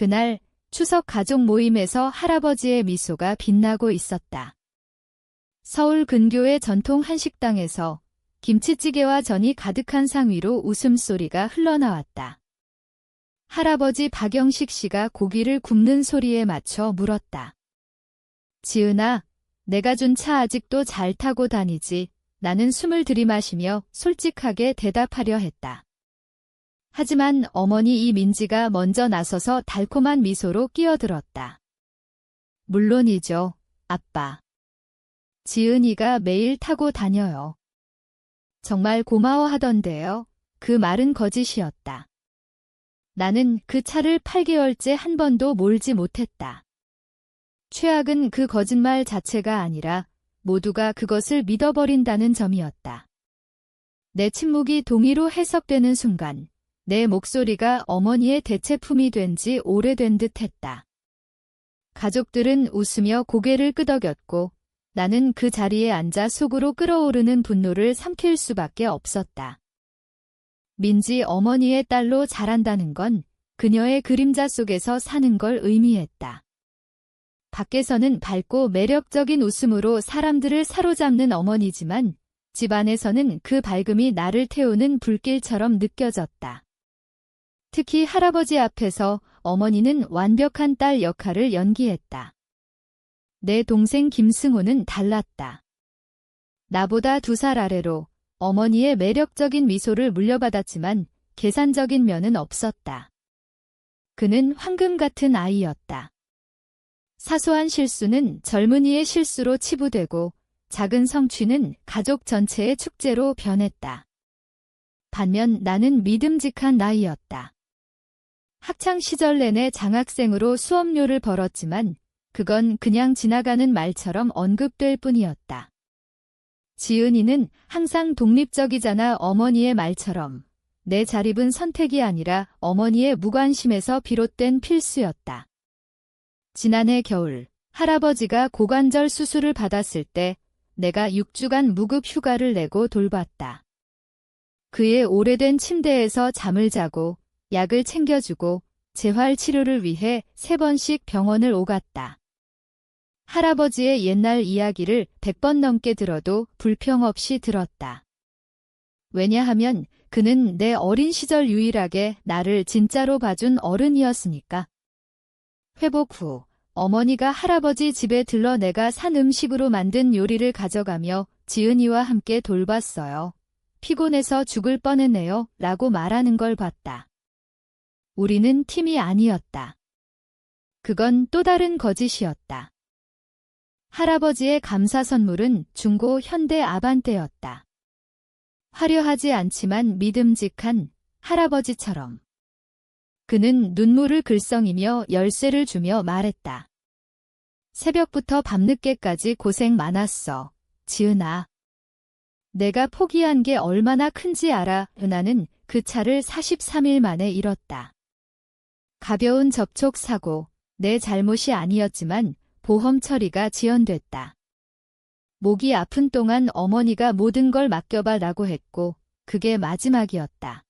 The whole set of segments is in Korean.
그날 추석 가족 모임에서 할아버지의 미소가 빛나고 있었다. 서울 근교의 전통 한식당에서 김치찌개와 전이 가득한 상 위로 웃음소리가 흘러나왔다. 할아버지 박영식 씨가 고기를 굽는 소리에 맞춰 물었다. 지은아, 내가 준 차 아직도 잘 타고 다니지? 나는 숨을 들이마시며 솔직하게 대답하려 했다. 하지만 어머니 이민지가 먼저 나서서 달콤한 미소로 끼어들었다. 물론이죠, 아빠. 지은이가 매일 타고 다녀요. 정말 고마워하던데요. 그 말은 거짓이었다. 나는 그 차를 8개월째 한 번도 몰지 못했다. 최악은 그 거짓말 자체가 아니라 모두가 그것을 믿어버린다는 점이었다. 내 침묵이 동의로 해석되는 순간 내 목소리가 어머니의 대체품이 된 지 오래된 듯 했다. 가족들은 웃으며 고개를 끄덕였고 나는 그 자리에 앉아 속으로 끓어오르는 분노를 삼킬 수밖에 없었다. 민지 어머니의 딸로 자란다는 건 그녀의 그림자 속에서 사는 걸 의미했다. 밖에서는 밝고 매력적인 웃음으로 사람들을 사로잡는 어머니지만 집안에서는 그 밝음이 나를 태우는 불길처럼 느껴졌다. 특히 할아버지 앞에서 어머니는 완벽한 딸 역할을 연기했다. 내 동생 김승호는 달랐다. 나보다 2살 아래로 어머니의 매력적인 미소를 물려받았지만 계산적인 면은 없었다. 그는 황금 같은 아이였다. 사소한 실수는 젊은이의 실수로 치부되고 작은 성취는 가족 전체의 축제로 변했다. 반면 나는 믿음직한 나이였다. 학창 시절 내내 장학생으로 수업료를 벌었지만 그건 그냥 지나가는 말처럼 언급될 뿐이었다. 지은이는 항상 독립적이잖아 어머니의 말처럼 내 자립은 선택이 아니라 어머니의 무관심에서 비롯된 필수였다. 지난해 겨울 할아버지가 고관절 수술을 받았을 때 내가 6주간 무급 휴가를 내고 돌봤다. 그의 오래된 침대에서 잠을 자고 약을 챙겨주고 재활 치료를 위해 3번씩 병원을 오갔다. 할아버지의 옛날 이야기를 100번 넘게 들어도 불평 없이 들었다. 왜냐하면 그는 내 어린 시절 유일하게 나를 진짜로 봐준 어른이었으니까. 회복 후 어머니가 할아버지 집에 들러 내가 산 음식으로 만든 요리를 가져가며 지은이와 함께 돌봤어요. 피곤해서 죽을 뻔했네요. 라고 말하는 걸 봤다. 우리는 팀이 아니었다. 그건 또 다른 거짓이었다. 할아버지의 감사 선물은 중고 현대 아반떼였다. 화려하지 않지만 믿음직한 할아버지처럼. 그는 눈물을 글썽이며 열쇠를 주며 말했다. 새벽부터 밤늦게까지 고생 많았어, 지은아. 내가 포기한 게 얼마나 큰지 알아. 나는 그 차를 43일 만에 잃었다. 가벼운 접촉 사고, 내 잘못이 아니었지만 보험 처리가 지연됐다. 목이 아픈 동안 어머니가 모든 걸 맡겨봐라고 했고 그게 마지막이었다.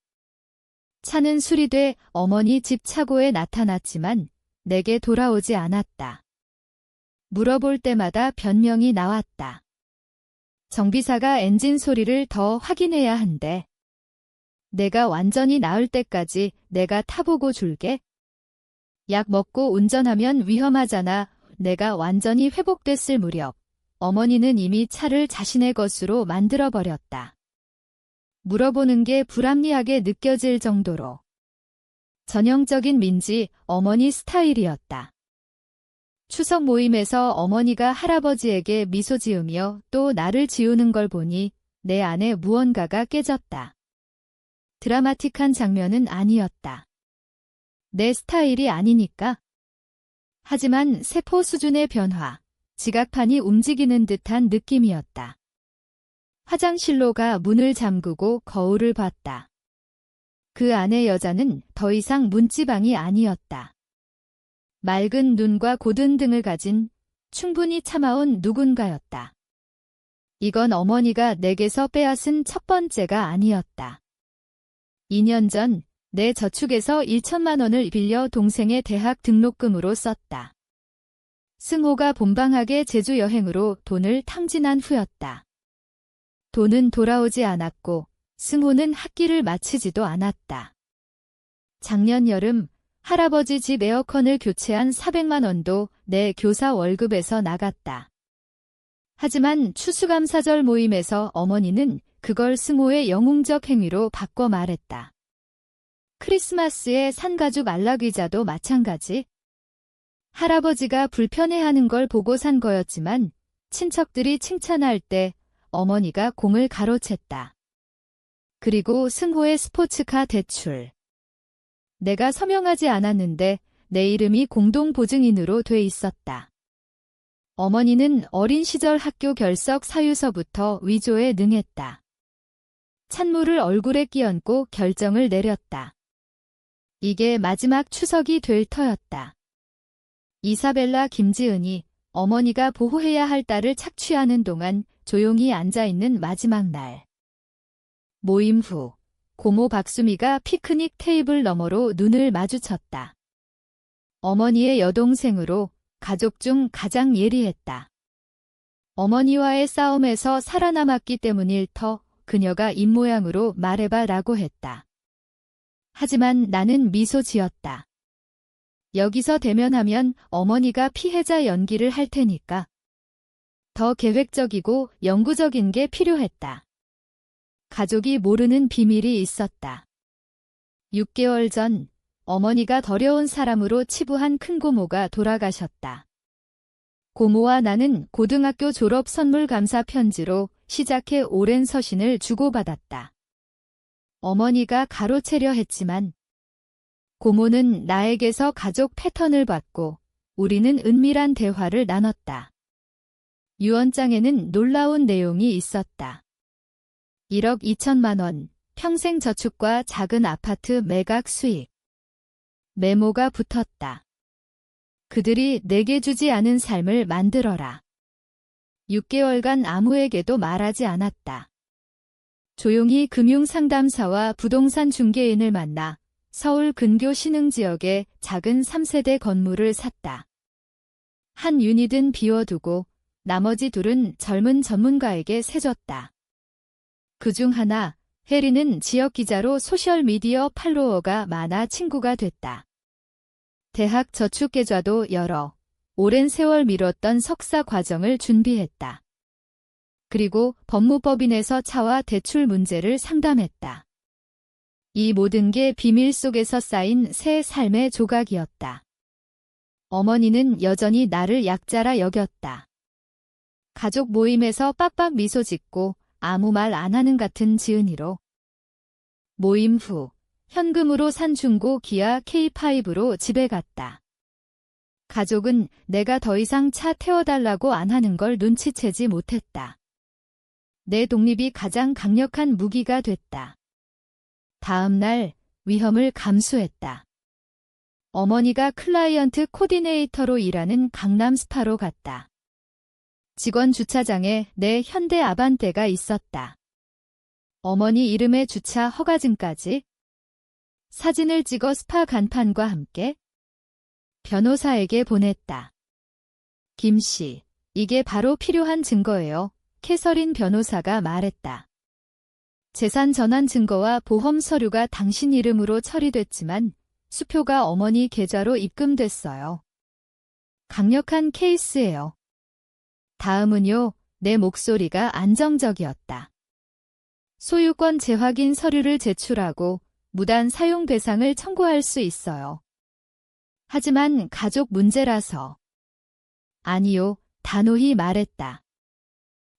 차는 수리돼 어머니 집 차고에 나타났지만 내게 돌아오지 않았다. 물어볼 때마다 변명이 나왔다. 정비사가 엔진 소리를 더 확인해야 한대. 내가 완전히 나을 때까지 내가 타보고 줄게. 약 먹고 운전하면 위험하잖아. 내가 완전히 회복됐을 무렵 어머니는 이미 차를 자신의 것으로 만들어버렸다. 물어보는 게 불합리하게 느껴질 정도로. 전형적인 민지 어머니 스타일이었다. 추석 모임에서 어머니가 할아버지에게 미소 지으며 또 나를 지우는 걸 보니 내 안에 무언가가 깨졌다. 드라마틱한 장면은 아니었다. 내 스타일이 아니니까. 하지만 세포 수준의 변화, 지각판이 움직이는 듯한 느낌이었다. 화장실로 가 문을 잠그고 거울을 봤다. 그 안의 여자는 더 이상 문지방이 아니었다. 맑은 눈과 고든 등을 가진 충분히 참아온 누군가였다. 이건 어머니가 내게서 빼앗은 첫 번째가 아니었다. 2년 전 내 저축에서 1천만 원을 빌려 동생의 대학 등록금으로 썼다. 승호가 본방학의 제주 여행으로 돈을 탕진한 후였다. 돈은 돌아오지 않았고 승호는 학기를 마치지도 않았다. 작년 여름 할아버지 집 에어컨을 교체한 400만 원도 내 교사 월급에서 나갔다. 하지만 추수감사절 모임에서 어머니는 그걸 승호의 영웅적 행위로 바꿔 말했다. 크리스마스에 산가죽 안락의자도 마찬가지. 할아버지가 불편해하는 걸 보고 산 거였지만 친척들이 칭찬할 때 어머니가 공을 가로챘다. 그리고 승호의 스포츠카 대출. 내가 서명하지 않았는데 내 이름이 공동보증인으로 돼 있었다. 어머니는 어린 시절 학교 결석 사유서부터 위조에 능했다. 찬물을 얼굴에 끼얹고 결정을 내렸다. 이게 마지막 추석이 될 터였다. 이사벨라 김지은이 어머니가 보호해야 할 딸을 착취하는 동안 조용히 앉아있는 마지막 날. 모임 후 고모 박수미가 피크닉 테이블 너머로 눈을 마주쳤다. 어머니의 여동생으로 가족 중 가장 예리했다. 어머니와의 싸움에서 살아남았기 때문일 터 그녀가 입모양으로 말해봐라고 했다. 하지만 나는 미소 지었다. 여기서 대면하면 어머니가 피해자 연기를 할 테니까. 더 계획적이고 영구적인 게 필요했다. 가족이 모르는 비밀이 있었다. 6개월 전 어머니가 더려운 사람으로 치부한 큰고모가 돌아가셨다. 고모와 나는 고등학교 졸업 선물 감사 편지로 시작해 오랜 서신을 주고받았다. 어머니가 가로채려 했지만 고모는 나에게서 가족 패턴을 받고 우리는 은밀한 대화를 나눴다. 유언장에는 놀라운 내용이 있었다. 1억 2천만 원, 평생 저축과 작은 아파트 매각 수익. 메모가 붙었다. 그들이 내게 주지 않은 삶을 만들어라. 6개월간 아무에게도 말하지 않았다. 조용히 금융상담사와 부동산 중개인을 만나 서울 근교 신흥지역에 작은 3세대 건물을 샀다. 한 유닛은 비워두고 나머지 둘은 젊은 전문가에게 세줬다. 그중 하나, 혜리는 지역기자로 소셜미디어 팔로워가 많아 친구가 됐다. 대학 저축계좌도 열어 오랜 세월 미뤘던 석사 과정을 준비했다. 그리고 법무법인에서 차와 대출 문제를 상담했다. 이 모든 게 비밀 속에서 쌓인 새 삶의 조각이었다. 어머니는 여전히 나를 약자라 여겼다. 가족 모임에서 빡빡 미소 짓고 아무 말 안 하는 같은 지은이로. 모임 후 현금으로 산 중고 기아 K5로 집에 갔다. 가족은 내가 더 이상 차 태워달라고 안 하는 걸 눈치채지 못했다. 내 독립이 가장 강력한 무기가 됐다. 다음 날 위험을 감수했다. 어머니가 클라이언트 코디네이터로 일하는 강남 스파로 갔다. 직원 주차장에 내 현대 아반떼가 있었다. 어머니 이름의 주차 허가증까지. 사진을 찍어 스파 간판과 함께 변호사에게 보냈다. 김 씨, 이게 바로 필요한 증거예요. 캐서린 변호사가 말했다. 재산 전환 증거와 보험 서류가 당신 이름으로 처리됐지만 수표가 어머니 계좌로 입금됐어요. 강력한 케이스예요. 다음은요, 내 목소리가 안정적이었다. 소유권 재확인 서류를 제출하고 무단 사용 배상을 청구할 수 있어요. 하지만 가족 문제라서. 아니요, 단호히 말했다.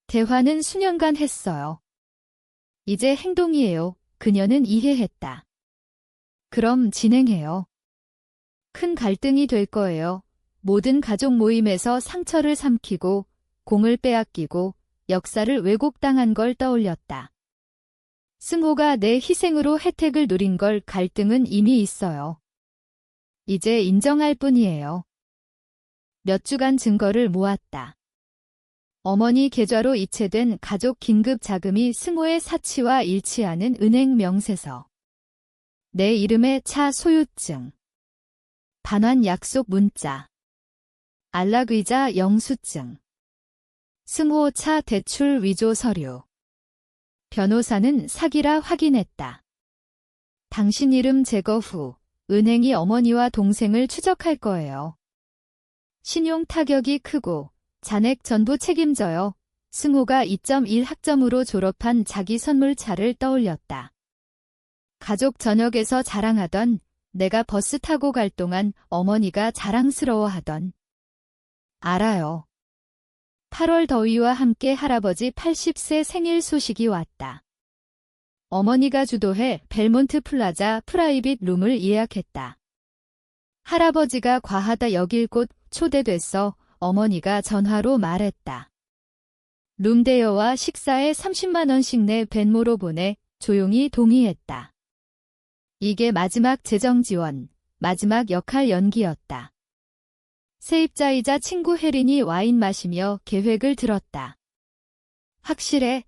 대화는 수년간 했어요. 이제 행동이에요. 그녀는 이해했다. 그럼 진행해요. 큰 갈등이 될 거예요. 모든 가족 모임에서 상처를 삼키고 공을 빼앗기고 역사를 왜곡당한 걸 떠올렸다. 승호가 내 희생으로 혜택을 누린 걸 갈등은 이미 있어요. 이제 인정할 뿐이에요. 몇 주간 증거를 모았다. 어머니 계좌로 이체된 가족 긴급 자금이 승호의 사치와 일치하는 은행 명세서. 내 이름의 차 소유증. 반환 약속 문자. 안락의자 영수증. 승호차 대출 위조 서류. 변호사는 사기라 확인했다. 당신 이름 제거 후 은행이 어머니와 동생을 추적할 거예요. 신용 타격이 크고 잔액 전부 책임져요. 승호가 2.1 학점으로 졸업한 자기 선물차를 떠올렸다. 가족 저녁에서 자랑하던, 내가 버스 타고 갈 동안 어머니가 자랑스러워하던. 알아요. 8월 더위와 함께 할아버지 80세 생일 소식이 왔다. 어머니가 주도해 벨몬트 플라자 프라이빗 룸을 예약했다. 할아버지가 과하다 여길 곳 초대됐어. 어머니가 전화로 말했다. 룸대여와 식사에 30만 원씩 내 벤모로 보내. 조용히 동의했다. 이게 마지막 재정 지원, 마지막 역할 연기였다. 세입자이자 친구 혜린이 와인 마시며 계획을 들었다. 확실해.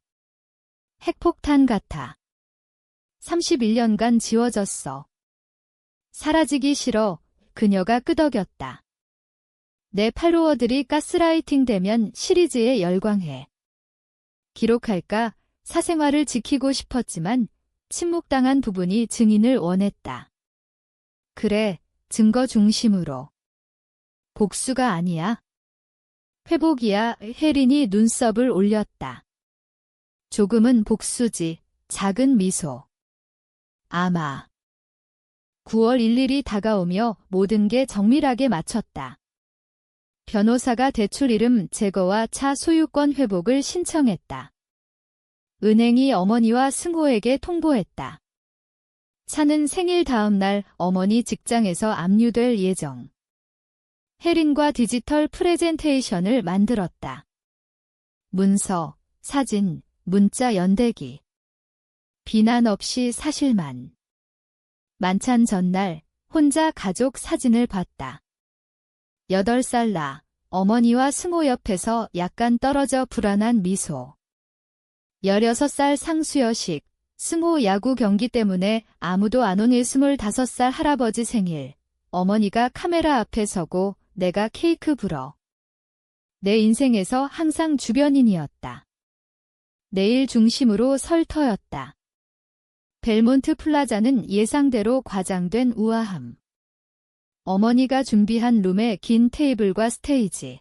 핵폭탄 같아. 31년간 지워졌어. 사라지기 싫어. 그녀가 끄덕였다. 내 팔로워들이 가스라이팅 되면 시리즈에 열광해. 기록할까? 사생활을 지키고 싶었지만 침묵당한 부분이 증인을 원했다. 그래, 증거 중심으로. 복수가 아니야. 회복이야. 혜린이 눈썹을 올렸다. 조금은 복수지. 작은 미소. 아마. 9월 1일이 다가오며 모든 게 정밀하게 맞췄다. 변호사가 대출 이름 제거와 차 소유권 회복을 신청했다. 은행이 어머니와 승호에게 통보했다. 차는 생일 다음 날 어머니 직장에서 압류될 예정. 혜린과 디지털 프레젠테이션을 만들었다. 문서, 사진, 문자 연대기. 비난 없이 사실만. 만찬 전날 혼자 가족 사진을 봤다. 8살 나, 어머니와 승호 옆에서 약간 떨어져 불안한 미소. 16살 상수여식, 승호 야구 경기 때문에 아무도 안 온 25살 할아버지 생일. 어머니가 카메라 앞에 서고 내가 케이크 불어. 내 인생에서 항상 주변인이었다. 내일 중심으로 설 터였다. 벨몬트 플라자는 예상대로 과장된 우아함. 어머니가 준비한 룸에 긴 테이블과 스테이지.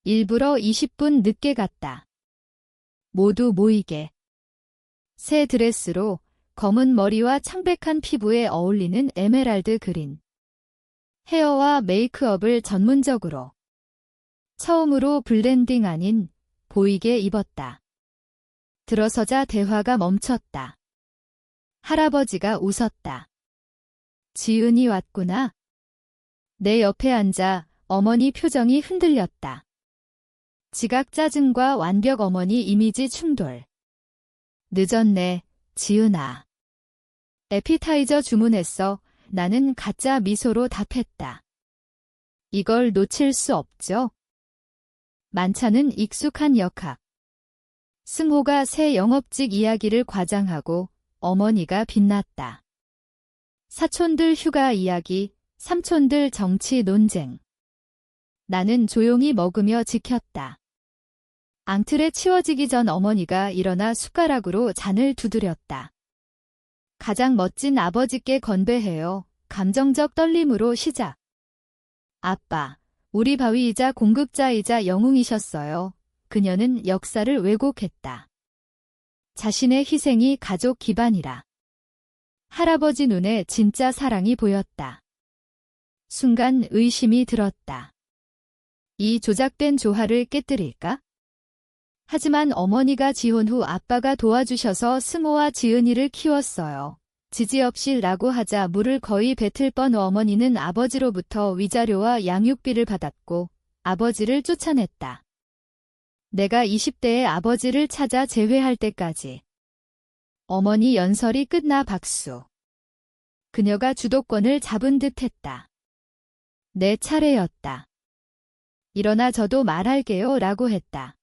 일부러 20분 늦게 갔다. 모두 모이게. 새 드레스로 검은 머리와 창백한 피부에 어울리는 에메랄드 그린. 헤어와 메이크업을 전문적으로. 처음으로 블렌딩 아닌 보이게 입었다. 들어서자 대화가 멈췄다. 할아버지가 웃었다. 지은이 왔구나. 내 옆에 앉아 어머니 표정이 흔들렸다. 지각 짜증과 완벽 어머니 이미지 충돌. 늦었네, 지은아. 에피타이저 주문했어. 나는 가짜 미소로 답했다. 이걸 놓칠 수 없죠? 만찬은 익숙한 역학. 승호가 새 영업직 이야기를 과장하고 어머니가 빛났다. 사촌들 휴가 이야기, 삼촌들 정치 논쟁. 나는 조용히 먹으며 지켰다. 앙틀에 치워지기 전 어머니가 일어나 숟가락으로 잔을 두드렸다. 가장 멋진 아버지께 건배해요. 감정적 떨림으로 시작. 아빠, 우리 바위이자 공급자이자 영웅이셨어요. 그녀는 역사를 왜곡했다. 자신의 희생이 가족 기반이라. 할아버지 눈에 진짜 사랑이 보였다. 순간 의심이 들었다. 이 조작된 조화를 깨뜨릴까? 하지만 어머니가 지혼 후 아빠가 도와주셔서 승호와 지은이를 키웠어요. 지지 없이 라고 하자 물을 거의 뱉을 뻔. 어머니는 아버지로부터 위자료와 양육비를 받았고 아버지를 쫓아냈다. 내가 20대에 아버지를 찾아 재회할 때까지. 어머니 연설이 끝나 박수. 그녀가 주도권을 잡은 듯 했다. 내 차례였다. 일어나 저도 말할게요 라고 했다.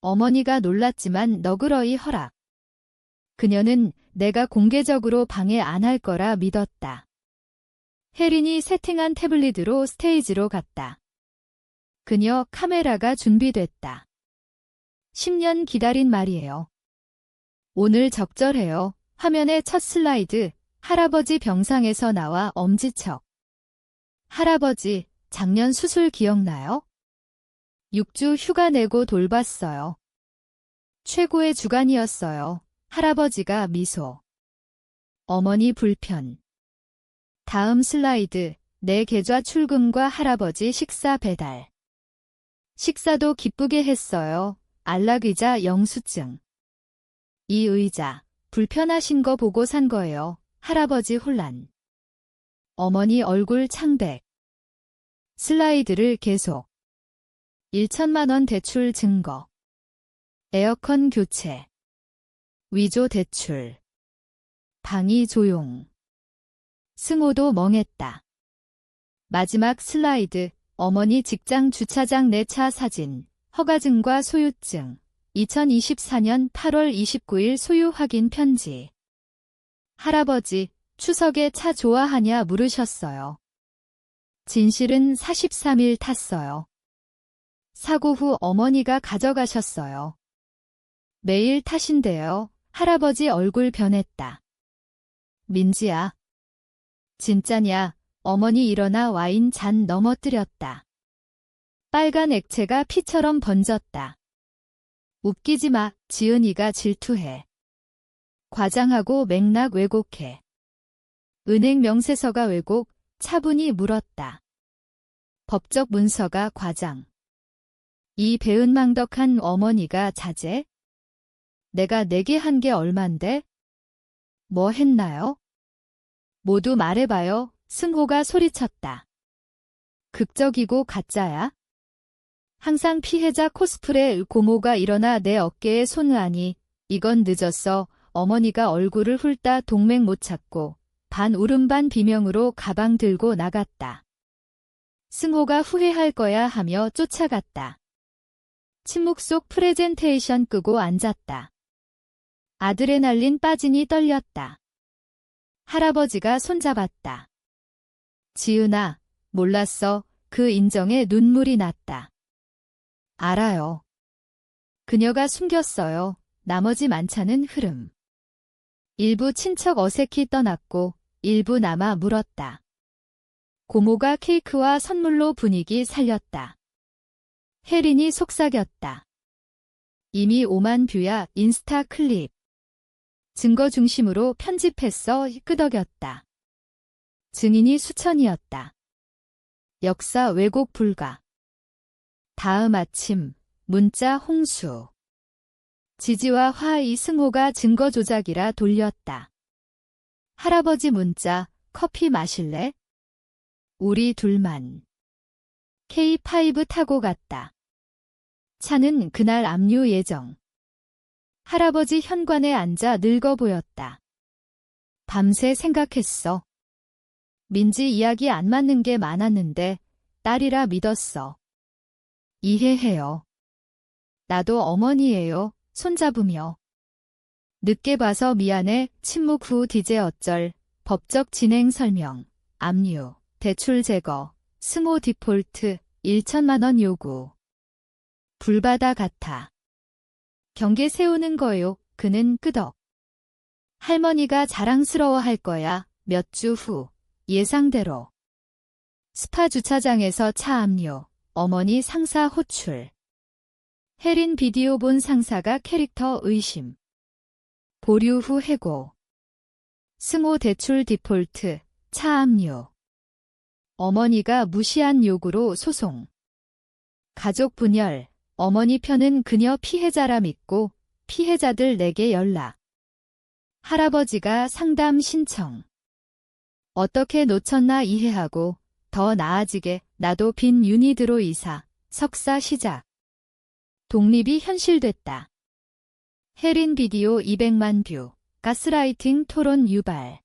어머니가 놀랐지만 너그러이 허락. 그녀는 내가 공개적으로 방해 안 할 거라 믿었다. 혜린이 세팅한 태블릿으로 스테이지로 갔다. 그녀 카메라가 준비됐다. 10년 기다린 말이에요. 오늘 적절해요. 화면의 첫 슬라이드, 할아버지 병상에서 나와 엄지척. 할아버지, 작년 수술 기억나요? 6주 휴가 내고 돌봤어요. 최고의 주간이었어요. 할아버지가 미소. 어머니 불편. 다음 슬라이드, 내 계좌 출금과 할아버지 식사 배달. 식사도 기쁘게 했어요. 안락의자 영수증. 이 의자, 불편하신 거 보고 산 거예요. 할아버지 혼란. 어머니 얼굴 창백. 슬라이드를 계속. 1천만 원 대출 증거. 에어컨 교체. 위조 대출. 방이 조용. 승호도 멍했다. 마지막 슬라이드, 어머니 직장 주차장 내 차 사진, 허가증과 소유증, 2024년 8월 29일 소유 확인 편지. 할아버지, 추석에 차 좋아하냐 물으셨어요. 진실은 43일 탔어요. 사고 후 어머니가 가져가셨어요. 매일 타신대요. 할아버지 얼굴 변했다. 민지야. 진짜냐? 어머니 일어나 와인 잔 넘어뜨렸다. 빨간 액체가 피처럼 번졌다. 웃기지 마, 지은이가 질투해. 과장하고 맥락 왜곡해. 은행 명세서가 왜곡, 차분히 물었다. 법적 문서가 과장. 이 배은망덕한 어머니가 자제? 내가 내게 한 게 얼만데? 뭐 했나요? 모두 말해봐요. 승호가 소리쳤다. 극적이고 가짜야? 항상 피해자 코스프레. 고모가 일어나 내 어깨에 손을 하니 이건 늦었어. 어머니가 얼굴을 훑다 동맥 못 찾고 반 울음 반 비명으로 가방 들고 나갔다. 승호가 후회할 거야 하며 쫓아갔다. 침묵 속 프레젠테이션 끄고 앉았다. 아드레날린 빠지니 떨렸다. 할아버지가 손잡았다. 지은아, 몰랐어. 그 인정에 눈물이 났다. 알아요. 그녀가 숨겼어요. 나머지 만찬은 흐름. 일부 친척 어색히 떠났고 일부 남아 물었다. 고모가 케이크와 선물로 분위기 살렸다. 혜린이 속삭였다. 이미 5만 뷰야 인스타 클립. 증거 중심으로 편집했어. 끄덕였다. 증인이 수천이었다. 역사 왜곡 불가. 다음 아침 문자 홍수. 지지와 화이. 승호가 증거 조작이라 돌렸다. 할아버지 문자, 커피 마실래? 우리 둘만. K5 타고 갔다. 차는 그날 압류 예정. 할아버지 현관에 앉아 늙어 보였다. 밤새 생각했어. 민지 이야기 안 맞는 게 많았는데 딸이라 믿었어. 이해해요. 나도 어머니예요. 손잡으며. 늦게 봐서 미안해. 침묵 후 디제 어쩔. 법적 진행 설명. 압류. 대출 제거. 승호 디폴트. 1천만 원 요구. 불바다 같아. 경계 세우는 거요. 그는 끄덕. 할머니가 자랑스러워할 거야. 몇 주 후. 예상대로. 스파 주차장에서 차 압류. 어머니 상사 호출. 혜린 비디오 본 상사가 캐릭터 의심. 보류 후 해고. 승호 대출 디폴트. 차 압류. 어머니가 무시한 요구로 소송. 가족 분열. 어머니 편은 그녀 피해자라 믿고 피해자들 내게 연락. 할아버지가 상담 신청. 어떻게 놓쳤나 이해하고 더 나아지게 나도 빈 유니드로 이사. 석사 시작. 독립이 현실됐다. 혜린 비디오 200만 뷰. 가스라이팅 토론 유발.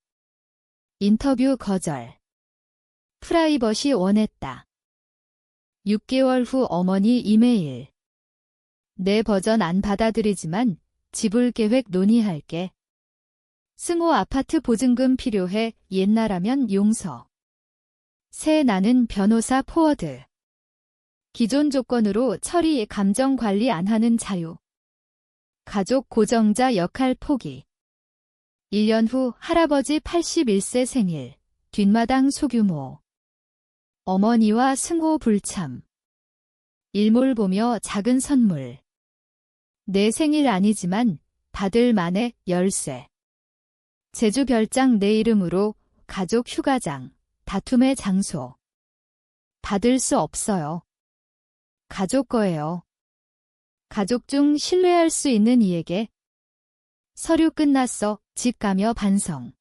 인터뷰 거절. 프라이버시 원했다. 6개월 후 어머니 이메일. 내 버전 안 받아들이지만 지불 계획 논의할게. 승호 아파트 보증금 필요해. 옛날하면 용서. 새 나는 변호사 포워드. 기존 조건으로 처리 감정 관리 안 하는 자유. 가족 고정자 역할 포기. 1년 후 할아버지 81세 생일. 뒷마당 소규모. 어머니와 승호 불참. 일몰 보며 작은 선물. 내 생일 아니지만 받을 만해 열쇠. 제주 별장 내 이름으로 가족 휴가장. 다툼의 장소. 받을 수 없어요. 가족 거예요. 가족 중 신뢰할 수 있는 이에게. 서류 끝났어. 집 가며 반성.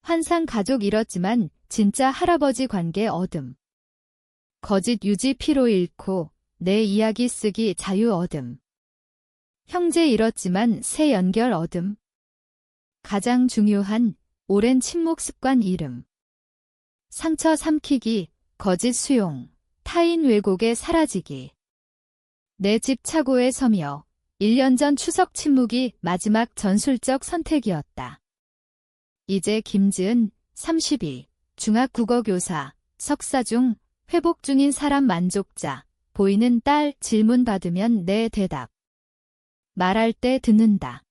환상 가족 잃었지만 진짜 할아버지 관계 얻음. 거짓 유지 피로 잃고 내 이야기 쓰기 자유 얻음. 형제 잃었지만 새 연결 얻음. 가장 중요한 오랜 침묵 습관 잃음. 상처 삼키기, 거짓 수용, 타인 왜곡에 사라지기. 내 집 차고에 서며 1년 전 추석 침묵이 마지막 전술적 선택이었다. 이제 김지은, 32, 중학국어교사, 석사 중 회복 중인 사람 만족자, 보이는 딸 질문 받으면 내 대답. 말할 때 듣는다.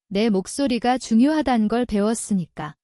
내 목소리가 중요하단 걸 배웠으니까.